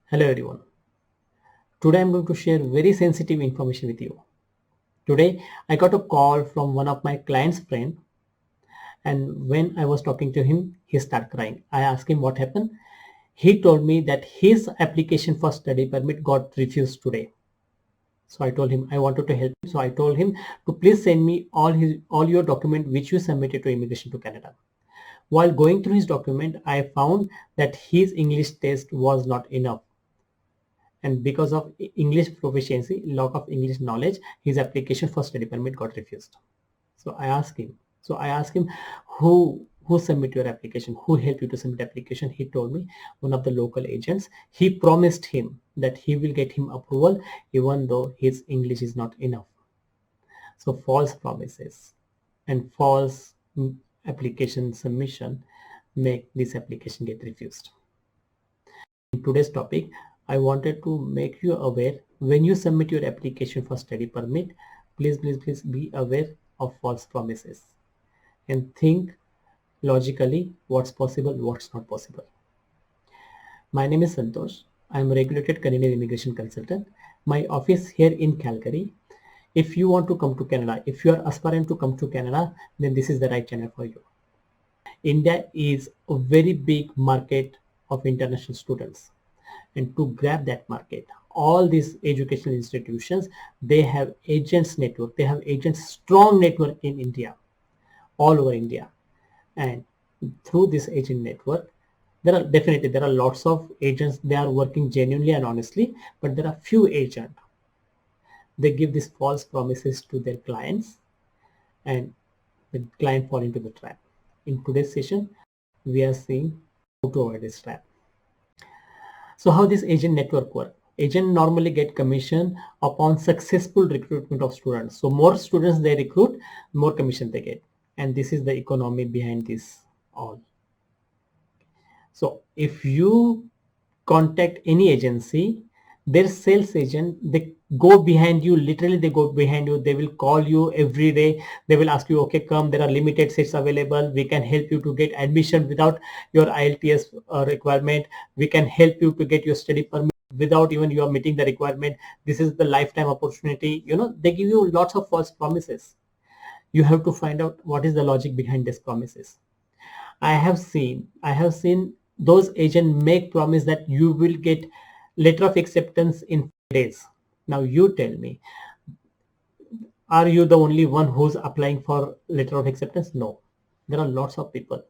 Hello everyone. Today I'm going to share very sensitive information with you. Today I got a call from one of my client's friend, and when I was talking to him, he started crying. I asked him what happened. He told me that his application for study permit got refused today. So I told him I wanted to help him. So I told him to please send me all your document which you submitted to immigration to Canada. While going through his document, I found that his English test was not enough, and because of English proficiency, lack of English knowledge, his application for study permit got refused. So I asked him, who submit your application, who helped you to submit application. He told me one of the local agents. He promised him that he will get him approval even though his English is not enough. So false promises and false application submission make this application get refused. In today's topic, I wanted to make you aware, when you submit your application for study permit, please be aware of false promises and think logically what's possible, what's not possible. My name is Santosh. I am a regulated Canadian immigration consultant. My office here in Calgary. If you want to come to Canada, if you are aspiring to come to Canada, then this is the right channel for you. India is a very big market of international students, and to grab that market, all these educational institutions, they have agents network, they have agents strong network in India, all over India. And through this agent network, there are lots of agents, they are working genuinely and honestly, but there are few agents, they give these false promises to their clients, and the client fall into the trap. In today's session, we are seeing how to avoid this trap. So how this agent network work? Agent normally get commission upon successful recruitment of students. So more students they recruit, more commission they get. And this is the economy behind this all. So if you contact any agency, their sales agent, they go behind you, literally they go behind you, they will call you every day, they will ask you, okay, come, there are limited seats available, we can help you to get admission without your IELTS requirement, we can help you to get your study permit without even you are meeting the requirement, this is the lifetime opportunity. They give you lots of false promises. You have to find out what is the logic behind these promises. I have seen those agents make promise that you will get letter of acceptance in days. Now you tell me, are you the only one who's applying for letter of acceptance? No, there are lots of people.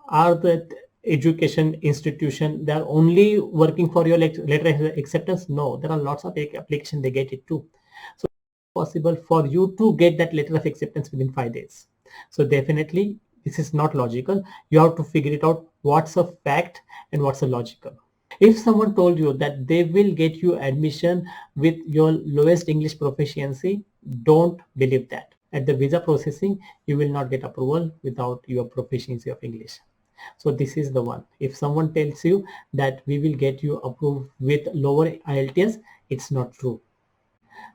Are the education institution, they are only working for your letter of acceptance? No, there are lots of application they get it too. So it's possible for you to get that letter of acceptance within 5 days. So definitely this is not logical. You have to figure it out, what's a fact and what's a logical. If someone told you that they will get you admission with your lowest English proficiency, don't believe that. At the visa processing, you will not get approval without your proficiency of English. So this is the one. If someone tells you that we will get you approved with lower IELTS, it's not true.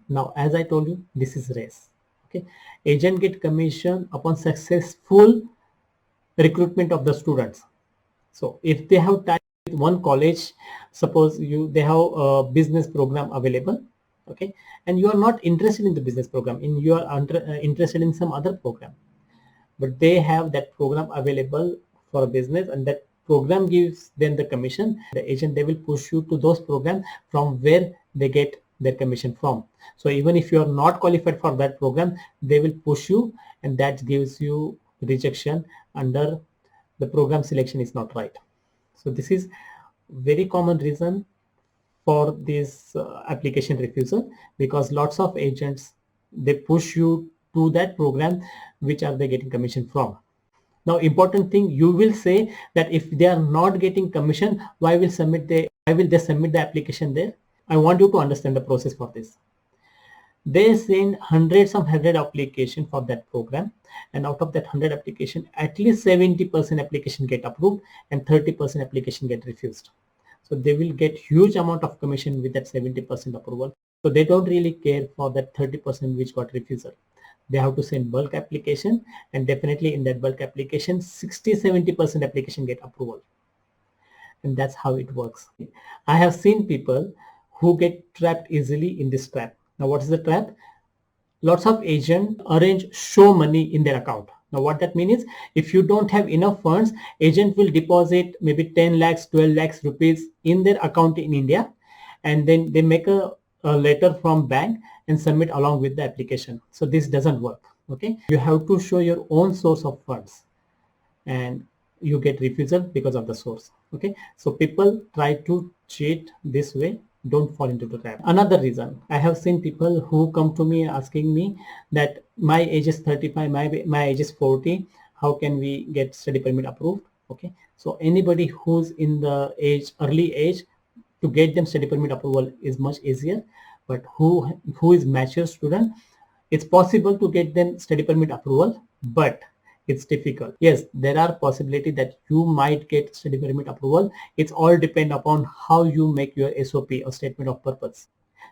Now, as I told you, this is race. Okay, agent get commission upon successful recruitment of the students. So if they have tied with one college, suppose they have a business program available, okay, and you are not interested in the business program, you are interested in some other program, but they have that program available for a business, and that program gives them the commission. The agent, they will push you to those programs from where they get their commission from. So even if you are not qualified for that program, they will push you, and that gives you rejection under the program selection is not right. So this is very common reason for this application refusal, because lots of agents, they push you to that program which are they getting commission from. Now important thing, you will say that if they are not getting commission, why will they submit the application there? I want you to understand the process for this. They send hundred application for that program, and out of that 100 application, at least 70% application get approved and 30% application get refused. So they will get huge amount of commission with that 70% approval. So they don't really care for that 30% which got refusal. They have to send bulk application, and definitely in that bulk application 60-70% application get approval. and that's how it works. I have seen people who get trapped easily in this trap. Now, what is the trap? Lots of agents arrange show money in their account. Now what that means is, if you don't have enough funds, agent will deposit maybe 10 lakhs 12 lakhs rupees in their account in India, and then they make a letter from bank and submit along with the application. So this doesn't work. Okay, you have to show your own source of funds, and you get refusal because of the source. Okay, so people try to cheat this way. Don't fall into the trap. Another reason, I have seen people who come to me asking me that my age is 35, my age is 40, how can we get study permit approved? Okay, so anybody who's in the early age, to get them study permit approval is much easier. But who is mature student, it's possible to get them study permit approval, but it's difficult. Yes, there are possibility that you might get study permit approval. It's all depend upon how you make your SOP or statement of purpose.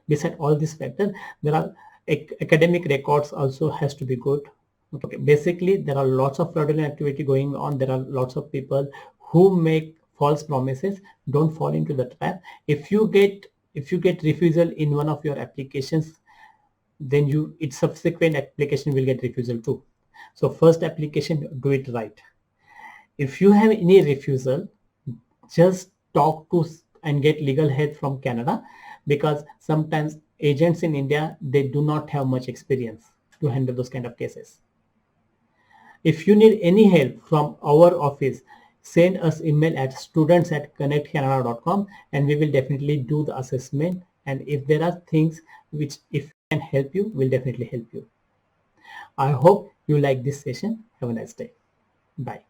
Beside all these factors, there are academic records also has to be good. Okay, basically there are lots of fraudulent activity going on. There are lots of people who make false promises. Don't fall into the trap. If you get refusal in one of your applications, then its subsequent application will get refusal too. So first application, do it right. If you have any refusal, just talk to and get legal help from Canada, because sometimes agents in India, they do not have much experience to handle those kind of cases. If you need any help from our office, send us email at students@connectcanada.com, and we will definitely do the assessment. And if there are things which, if we can help you, we'll definitely help you. I hope you like this session. Have a nice day. Bye.